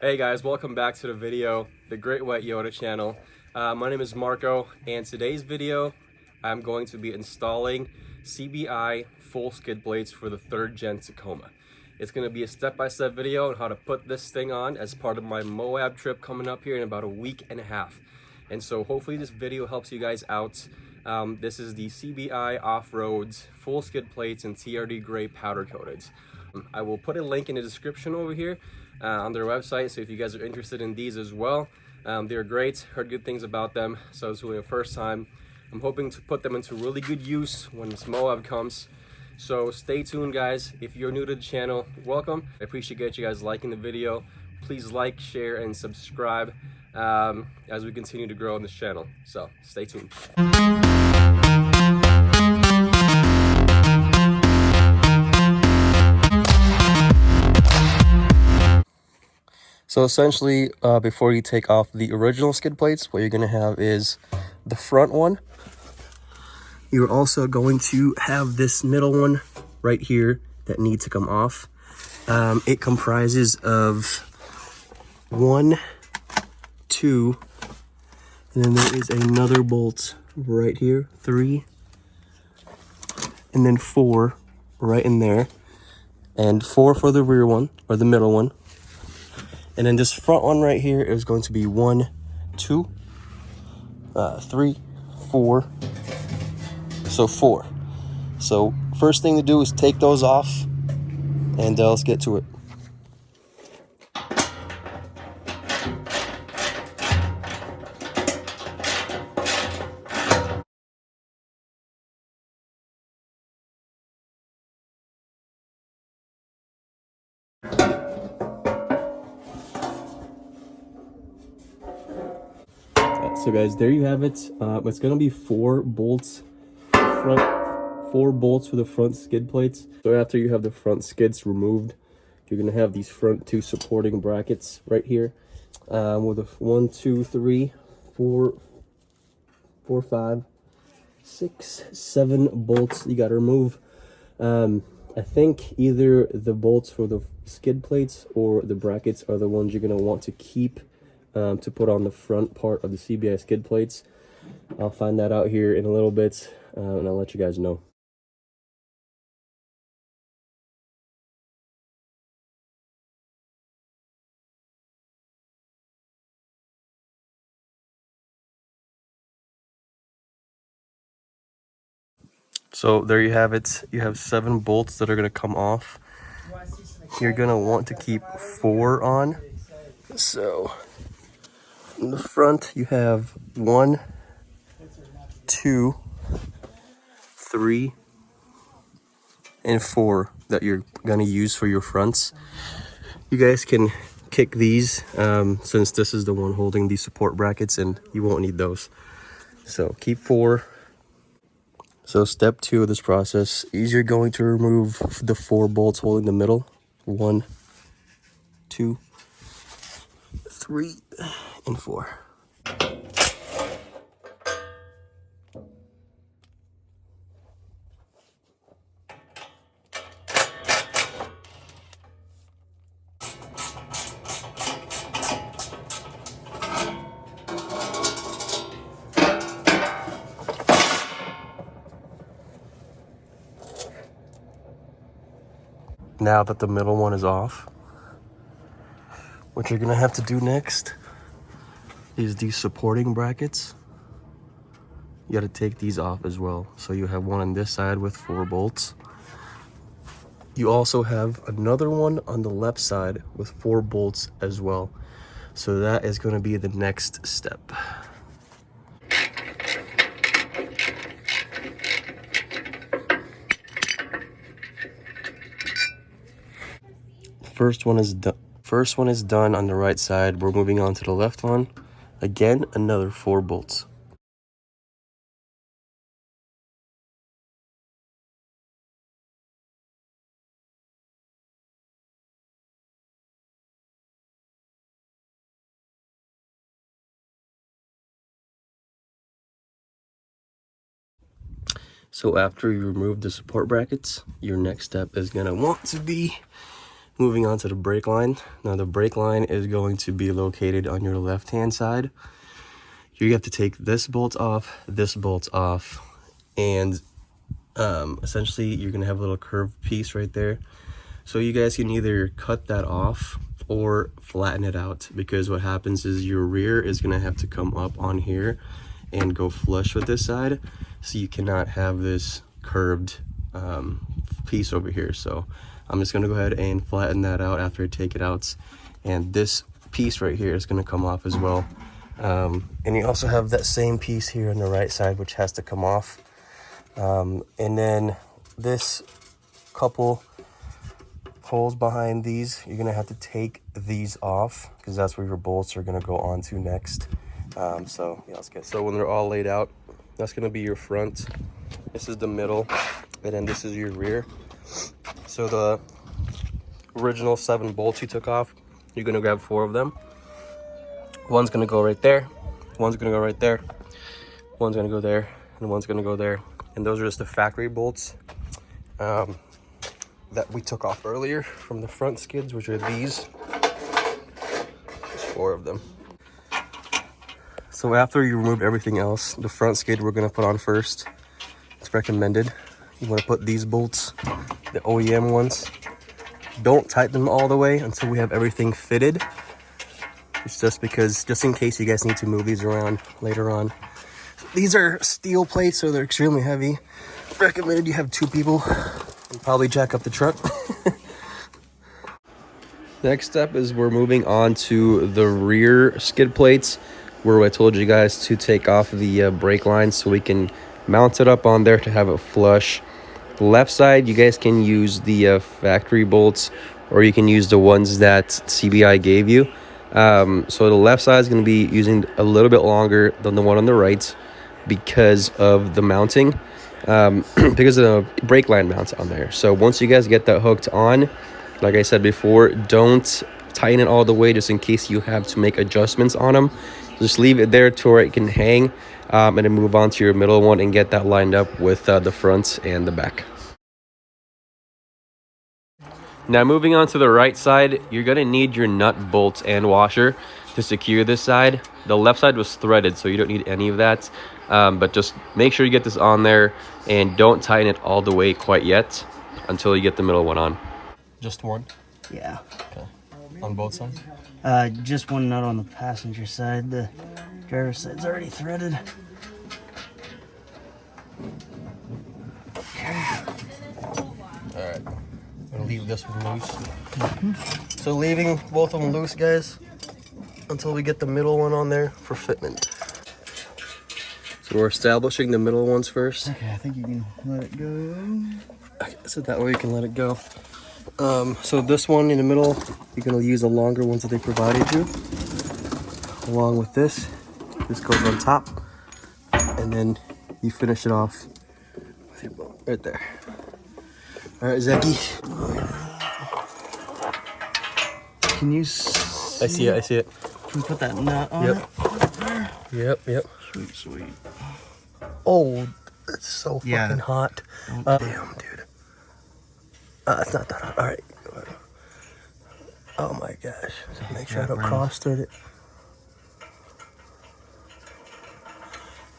Hey guys, welcome back to the video, the Great White Yoda channel. My name is Marco, and today's video, I'm going to be installing CBI full skid plates for the 3rd gen Tacoma. It's going to be a step-by-step video on how to put this thing on as part of my Moab trip coming up here in about a week and a half. And so hopefully this video helps you guys out. This is the CBI Off-Roads full skid plates and TRD gray powder coated. I will put a link in the description over here on their website, so if you guys are interested in these as well. They're great, heard good things about them, so it's really the first time. I'm hoping to put them into really good use when this Moab comes. So stay tuned guys. If you're new to the channel, welcome. I appreciate you guys liking the video. Please like, share, and subscribe as we continue to grow on this channel. So stay tuned. So essentially, before you take off the original skid plates, what you're going to have is the front one. You're also going to have this middle one right here that needs to come off. It comprises of 1, 2, and then there is another bolt right here, 3, and then 4 right in there, and 4 for the rear one, or the middle one. And then this front one right here is going to be 1, 2, 3, 4. So 4. So first thing to do is take those off, and let's get to it. So guys, there you have it. It's gonna be 4 bolts front, 4 bolts for the front skid plates. So after you have the front skids removed, you're gonna have these front 2 supporting brackets right here with a 1, 2, 3, 4, 5, 6, 7 bolts you gotta remove. I think either the bolts for the skid plates or the brackets are the ones you're gonna want to keep to put on the front part of the CBI skid plates. I'll find that out here in a little bit, and I'll let you guys know. So there you have it. You have 7 bolts that are going to come off. You're going to want to keep 4 on. So in the front you have 1, 2, 3, and 4 that you're going to use for your fronts. You guys can kick these since this is the one holding the support brackets, and you won't need those. So keep 4. So step 2 of this process is you're going to remove the 4 bolts holding the middle. 1, 2, 3, and 4. Now that the middle one is off, what you're gonna have to do next is these supporting brackets. You gotta take these off as well. So you have one on this side with 4 bolts. You also have another one on the left side with 4 bolts as well. So that is gonna be the next step. First one is done on the right side. We're moving on to the left one. Again, another 4 bolts. So after you remove the support brackets, your next step is gonna want to be moving on to the brake line. Now the brake line is going to be located on your left hand side. You have to take this bolt off, and essentially you're gonna have a little curved piece right there. So you guys can either cut that off or flatten it out, because what happens is your rear is gonna have to come up on here and go flush with this side, so you cannot have this curved piece over here. So I'm just gonna go ahead and flatten that out after I take it out, and this piece right here is gonna come off as well. And you also have that same piece here on the right side, which has to come off. And then this couple holes behind these, you're gonna have to take these off, because that's where your bolts are gonna go on to next. So yeah, let's get. So when they're all laid out, that's gonna be your front, this is the middle, and then this is your rear. So the original 7 bolts you took off, you're gonna grab 4 of them. One's gonna go right there, one's gonna go right there, one's gonna go there, and one's gonna go there. And those are just the factory bolts that we took off earlier from the front skids, which are these. There's 4 of them. So after you remove everything else, the front skid we're gonna put on first. It's recommended. You wanna put these bolts, the OEM ones. Don't tighten them all the way until we have everything fitted. It's just because, just in case you guys need to move these around later on. These are steel plates, so they're extremely heavy. Recommended you have 2 people and probably jack up the truck. Next step is we're moving on to the rear skid plates, where I told you guys to take off the brake line so we can mount it up on there to have it flush. The left side, you guys can use the factory bolts, or you can use the ones that CBI gave you. So the left side is going to be using a little bit longer than the one on the right, because of the mounting, because of the brake line mounts on there. So once you guys get that hooked on, like I said before, don't tighten it all the way, just in case you have to make adjustments on them. Just leave it there to where it can hang, and then move on to your middle one and get that lined up with the front and the back. Now moving on to the right side, you're gonna need your nut, bolts, and washer to secure this side. The left side was threaded, so you don't need any of that. But just make sure you get this on there, and don't tighten it all the way quite yet until you get the middle one on. Just one? Yeah. Okay. On both sides? Just one nut on the passenger side. The driver's side's already threaded. Alright. I'm gonna leave this one loose. So leaving both of them loose, guys, until we get the middle one on there for fitment. So we're establishing the middle ones first. Okay, I think you can let it go. Okay, so that way you can let it go. So this one in the middle, you're gonna use the longer ones that they provided you. Along with this. This goes on top. And then you finish it off with your bolt right there. Alright, Zeki. Can you I see it, I see it. Can you put that nut on it? Yep. Sweet, sweet. Oh, it's so fucking hot. Damn, dude. It's not that hot. All right. Oh my gosh. Make sure I don't cross-thread it.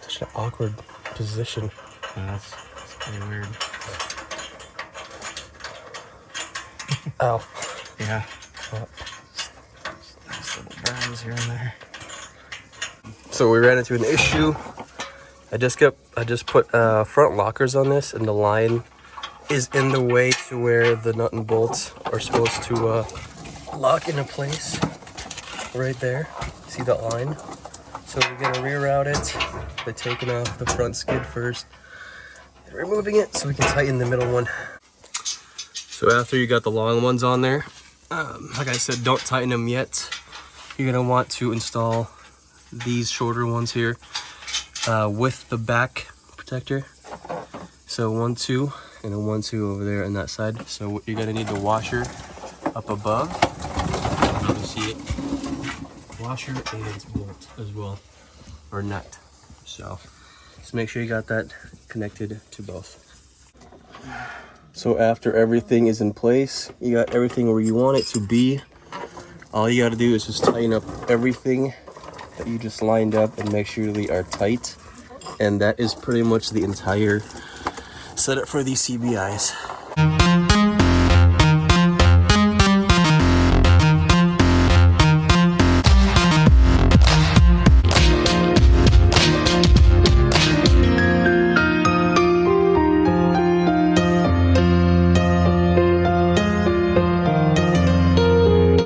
Such an awkward position. Yeah, that's pretty weird. Ow. Yeah. Nice little burns here and there. So we ran into an issue. I just put front lockers on this, and the line is in the way to where the nut and bolts are supposed to lock into place. Right there. See that line? So we're gonna reroute it by taking off the front skid first and removing it so we can tighten the middle one. So after you got the long ones on there, like I said, don't tighten them yet. You're gonna want to install these shorter ones here with the back protector. So 1, 2, and a 1, 2 over there on that side. So you're gonna need the washer up above. You can see it. Washer and bolt as well, or nut. So just make sure you got that connected to both. So after everything is in place, you got everything where you want it to be. All you got to do is just tighten up everything that you just lined up and make sure they are tight. And that is pretty much the entire setup for these CBIs.